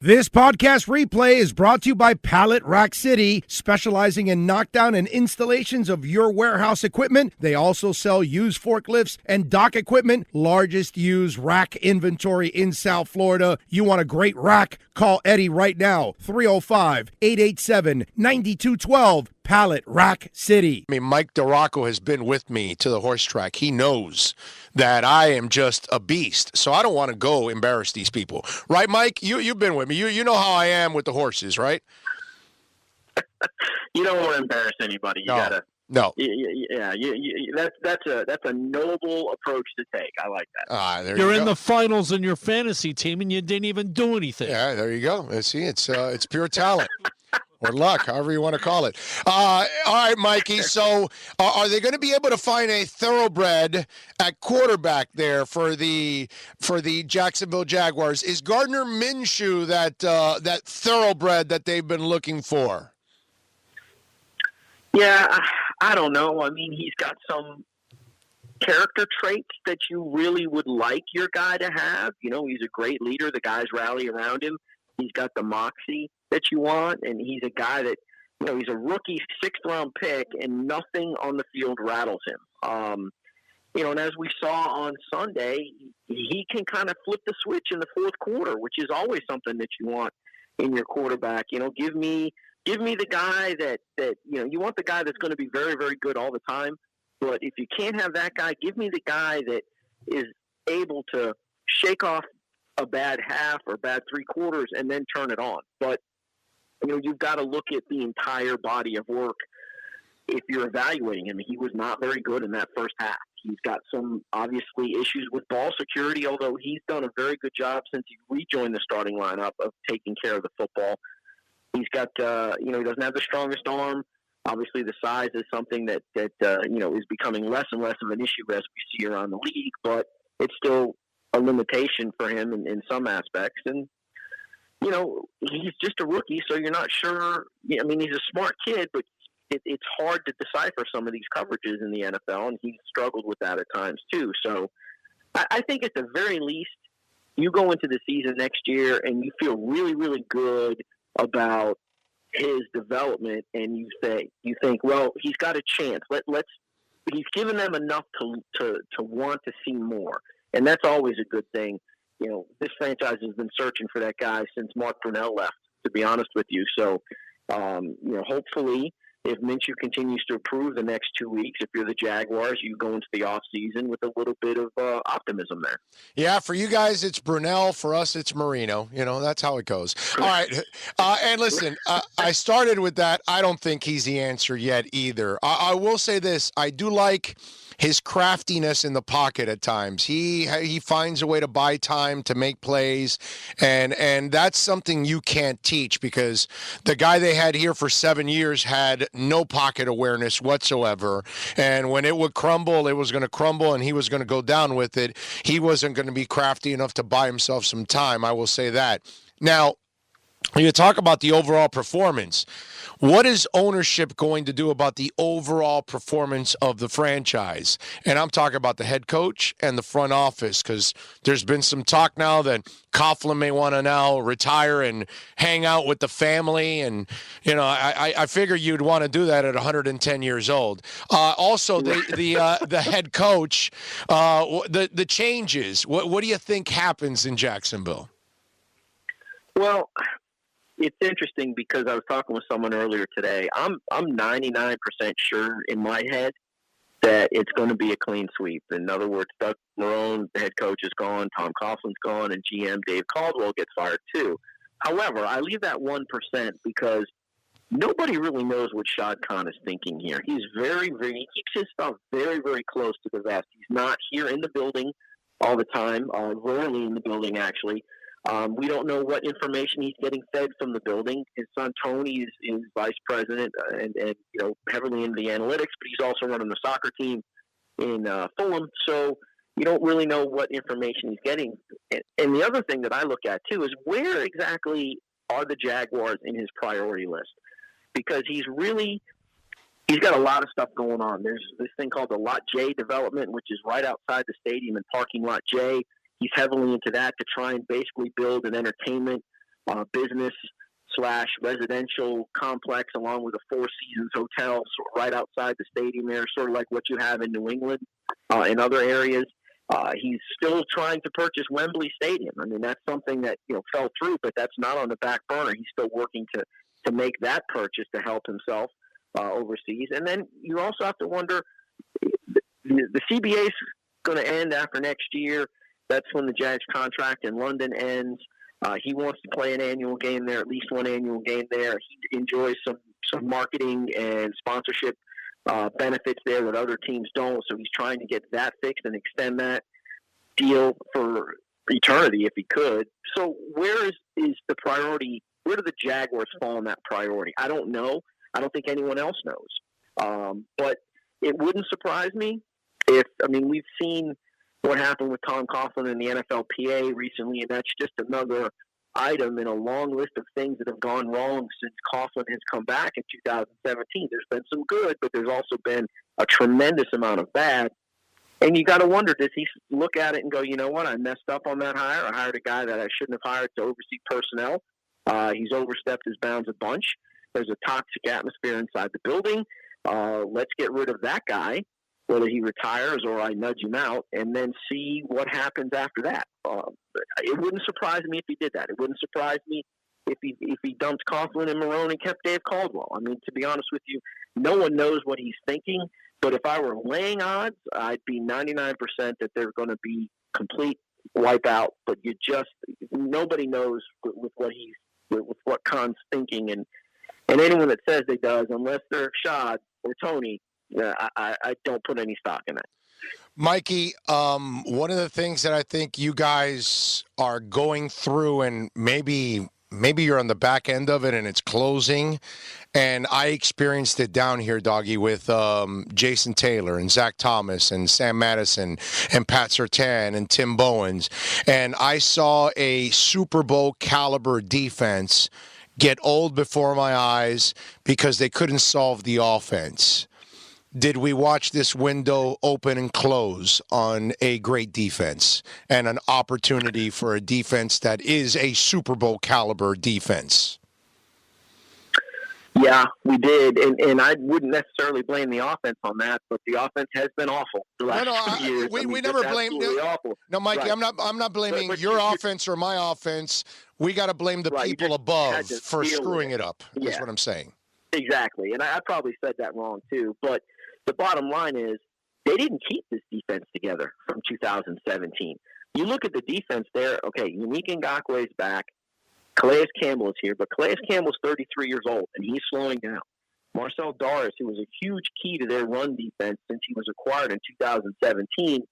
This podcast replay is brought to you by Pallet Rack City, specializing in knockdown and installations of your warehouse equipment. They also sell used forklifts and dock equipment, largest used rack inventory in South Florida. You want a great rack? Call Eddie right now, 305-887-9212. Pallet Rack City. I mean, Mike DiRocco has been with me to the horse track. He knows that I am just a beast, so I don't want to go embarrass these people. Right, Mike? You've been with me. You know how I am with the horses, right? You don't want to embarrass anybody. You gotta. No. Yeah. That's a noble approach to take. I like that. You're in the finals in your fantasy team, and you didn't even do anything. Yeah, there you go. See, it's pure talent. Or luck, however you want to call it. All right, Mikey. So are they going to be able to find a thoroughbred at quarterback there for the Jacksonville Jaguars? Is Gardner Minshew that thoroughbred that they've been looking for? Yeah, I don't know. I mean, he's got some character traits that you really would like your guy to have. You know, he's a great leader. The guys rally around him. He's got the moxie that you want, and he's a guy that, you know, he's a rookie 6th-round pick, and nothing on the field rattles him. You know, and as we saw on Sunday, he can kind of flip the switch in the fourth quarter, which is always something that you want in your quarterback. You know, give me the guy that you know, you want the guy that's going to be very, very good all the time, but if you can't have that guy, give me the guy that is able to shake off a bad half or bad 3 quarters and then turn it on. But, you know, you've got to look at the entire body of work if you're evaluating him. He was not very good in that first half. He's got some, obviously, issues with ball security, although he's done a very good job since he rejoined the starting lineup of taking care of the football. He's got, you know, he doesn't have the strongest arm. Obviously, the size is something that you know, is becoming less and less of an issue as we see around the league, but it's still a limitation for him in some aspects. And, you know, he's just a rookie, so you're not sure. I mean, he's a smart kid, but it's hard to decipher some of these coverages in the NFL, and he's struggled with that at times too. So I think at the very least, you go into the season next year and you feel really, really good about his development, and you think, well, he's got a chance. He's given them enough to want to see more. And that's always a good thing. You know, this franchise has been searching for that guy since Mark Brunell left, to be honest with you. So, you know, hopefully, if Minshew continues to improve the next 2 weeks, if you're the Jaguars, you go into the offseason with a little bit of optimism there. Yeah, for you guys, it's Brunell. For us, it's Marino. You know, that's how it goes. All right. And listen, I started with that. I don't think he's the answer yet either. I will say this. I do like his craftiness in the pocket at times. He finds a way to buy time to make plays, and that's something you can't teach, because the guy they had here for 7 years had no pocket awareness whatsoever, and when it would crumble, it was going to crumble, and he was going to go down with it. He wasn't going to be crafty enough to buy himself some time, I will say that. Now, you talk about the overall performance. What is ownership going to do about the overall performance of the franchise? And I'm talking about the head coach and the front office, because there's been some talk now that Coughlin may want to now retire and hang out with the family. And, you know, I figure you'd want to do that at 110 years old. Also, the head coach, the changes. What do you think happens in Jacksonville? Well, it's interesting because I was talking with someone earlier today. I'm 99% sure in my head that it's going to be a clean sweep. In other words, Doug Marrone, the head coach, is gone, Tom Coughlin's gone, and GM Dave Caldwell gets fired too. However, I leave that 1% because nobody really knows what Shad Khan is thinking here. He's he keeps his stuff very, very close to the vest. He's not here in the building all the time, rarely in the building actually. We don't know what information he's getting fed from the building. His son Tony is vice president and you know, heavily into the analytics, but he's also running the soccer team in Fulham. So you don't really know what information he's getting. And the other thing that I look at too is where exactly are the Jaguars in his priority list? Because he's got a lot of stuff going on. There's this thing called the Lot J development, which is right outside the stadium in Parking Lot J. He's heavily into that to try and basically build an entertainment business/residential complex, along with a Four Seasons hotel right outside the stadium there, sort of like what you have in New England and other areas. He's still trying to purchase Wembley Stadium. I mean, that's something that fell through, but that's not on the back burner. He's still working to make that purchase to help himself overseas. And then you also have to wonder, the CBA is going to end after next year. That's when the Jags contract in London ends. He wants to play an annual game there, at least one annual game there. He enjoys some marketing and sponsorship benefits there that other teams don't. So he's trying to get that fixed and extend that deal for eternity if he could. So where is the priority? Where do the Jaguars fall in that priority? I don't know. I don't think anyone else knows. But it wouldn't surprise me we've seen what happened with Tom Coughlin in the NFLPA recently, and that's just another item in a long list of things that have gone wrong since Coughlin has come back in 2017. There's been some good, but there's also been a tremendous amount of bad. And you got to wonder, does he look at it and go, you know what, I messed up on that hire. I hired a guy that I shouldn't have hired to oversee personnel. He's overstepped his bounds a bunch. There's a toxic atmosphere inside the building. Let's get rid of that guy, whether he retires or I nudge him out, and then see what happens after that. It wouldn't surprise me if he did that. It wouldn't surprise me if he dumped Coughlin and Marone and kept Dave Caldwell. I mean, to be honest with you, no one knows what he's thinking. But if I were laying odds, I'd be 99% that they're going to be complete wipeout. But nobody knows with what Khan's thinking, and anyone that says they does, unless they're Shad or Tony, I don't put any stock in that. Mikey, one of the things that I think you guys are going through, and maybe you're on the back end of it and it's closing, and I experienced it down here, Doggy, with Jason Taylor and Zach Thomas and Sam Madison and Pat Surtain and Tim Bowens, and I saw a Super Bowl caliber defense get old before my eyes because they couldn't solve the offense. Did we watch this window open and close on a great defense and an opportunity for a defense that is a Super Bowl caliber defense? Yeah, we did, and I wouldn't necessarily blame the offense on that, but the offense has been awful the last 2 years. We never blame. No, Mikey, right. I'm not blaming your offense or my offense. We got to blame the people above for screwing it up. Is what I'm saying. Exactly, and I probably said that wrong too, but the bottom line is they didn't keep this defense together from 2017. You look at the defense there, okay, Unique Ngakoue's back. Calais Campbell is here, but Calais Campbell's 33 years old, and he's slowing down. Marcel Doris, who was a huge key to their run defense since he was acquired in 2017,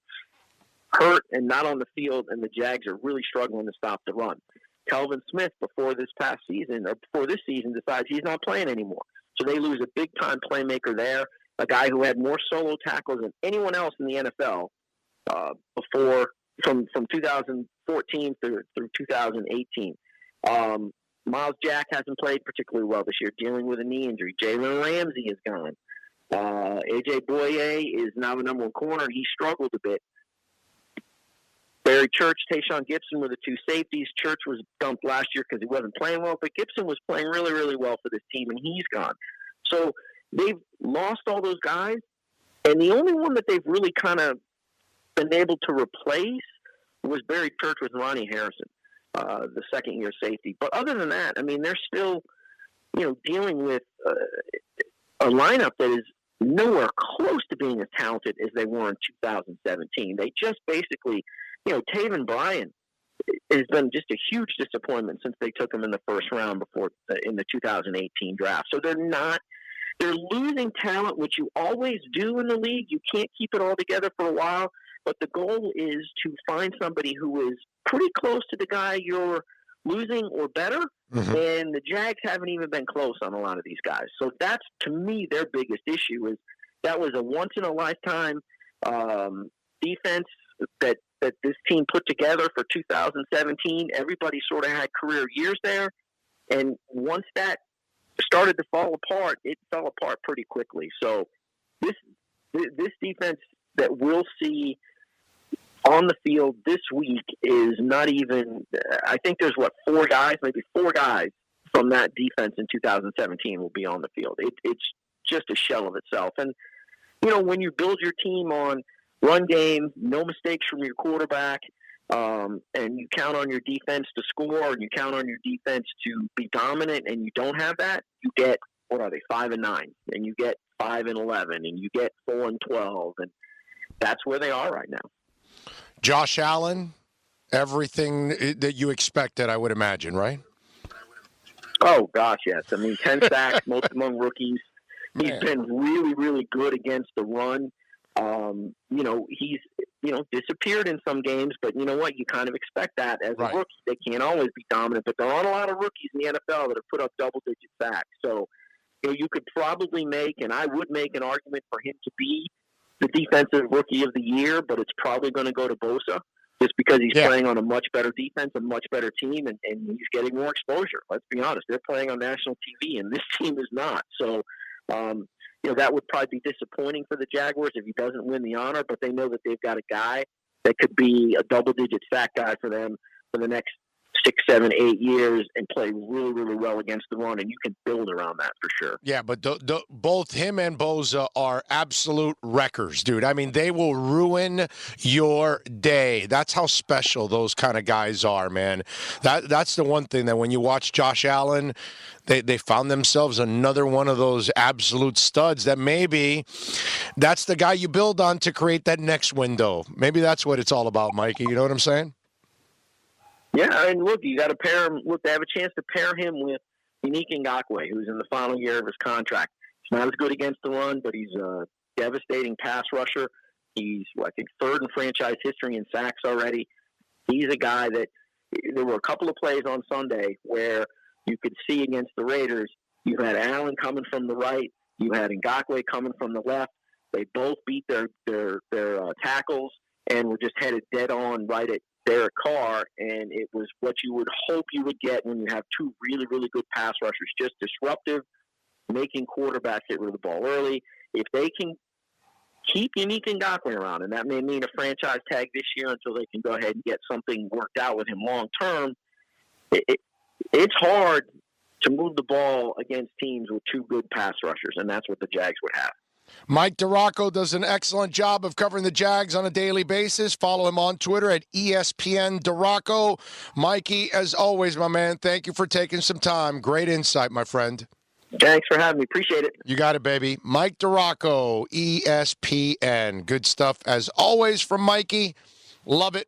hurt and not on the field, and the Jags are really struggling to stop the run. Kelvin Smith, before this season, decides he's not playing anymore. So they lose a big-time playmaker there, a guy who had more solo tackles than anyone else in the NFL from 2014 through 2018. Miles Jack hasn't played particularly well this year, dealing with a knee injury. Jalen Ramsey is gone. A.J. Boye is now the number one corner. He struggled a bit. Barry Church, Tayshaun Gibson were the two safeties. Church was dumped last year because he wasn't playing well, but Gibson was playing really, really well for this team, and he's gone. So they've lost all those guys, and the only one that they've really kind of been able to replace was Barry Church with Ronnie Harrison, the second-year safety. But other than that, I mean, they're still, dealing with a lineup that is nowhere close to being as talented as they were in 2017. They just basically, Taven Bryan has been just a huge disappointment since they took him in the first round in the 2018 draft. So they're losing talent, which you always do in the league. You can't keep it all together for a while, but the goal is to find somebody who is pretty close to the guy you're losing or better, and the Jags haven't even been close on a lot of these guys. So that's, to me, their biggest issue is that was a once-in-a-lifetime defense that this team put together for 2017. Everybody sort of had career years there, and once that started to fall apart, it fell apart pretty quickly. So this defense that we'll see on the field this week is not even, I think there's, maybe four guys from that defense in 2017 will be on the field. It's just a shell of itself. And, when you build your team on run game, no mistakes from your quarterback, and you count on your defense to score, and you count on your defense to be dominant, and you don't have that, you get, 5-9, and you get 5-11, and you get 4-12, and that's where they are right now. Josh Allen, everything that you expected, I would imagine, right? Oh, gosh, yes. I mean, 10 sacks, most among rookies. He's been really, really good against the run. He's, disappeared in some games, but you know what? You kind of expect that as a rookie. They can't always be dominant, but there aren't a lot of rookies in the NFL that have put up double-digit sacks. So, you could probably make, and I would make an argument for him to be the defensive rookie of the year, but it's probably going to go to Bosa just because he's playing on a much better defense, a much better team, and he's getting more exposure. Let's be honest. They're playing on national TV, and this team is not. So, that would probably be disappointing for the Jaguars if he doesn't win the honor, but they know that they've got a guy that could be a double-digit sack guy for them for the next 6, 7, 8 years and play really, really well against the run, and you can build around that for sure. Yeah, but both him and Bosa are absolute wreckers, dude. I mean, they will ruin your day. That's how special those kind of guys are, man. That's the one thing that when you watch Josh Allen, they found themselves another one of those absolute studs that maybe that's the guy you build on to create that next window. Maybe that's what it's all about, Mikey. You know what I'm saying? Yeah, and look, you got to pair him. Look, they have a chance to pair him with Unique Ngakoue, who's in the final year of his contract. He's not as good against the run, but he's a devastating pass rusher. He's, I think, third in franchise history in sacks already. He's a guy that there were a couple of plays on Sunday where you could see against the Raiders, you had Allen coming from the right, you had Ngakoue coming from the left. They both beat their tackles and were just headed dead on right at Derek Carr, and it was what you would hope you would get when you have two really, really good pass rushers, just disruptive, making quarterbacks get rid of the ball early. If they can keep Unique Ngakoue around, and that may mean a franchise tag this year until they can go ahead and get something worked out with him long term, it's hard to move the ball against teams with two good pass rushers, and that's what the Jags would have. Mike DiRocco does an excellent job of covering the Jags on a daily basis. Follow him on Twitter at ESPN DiRocco. Mikey, as always, my man, thank you for taking some time. Great insight, my friend. Thanks for having me. Appreciate it. You got it, baby. Mike DiRocco, ESPN. Good stuff, as always, from Mikey. Love it.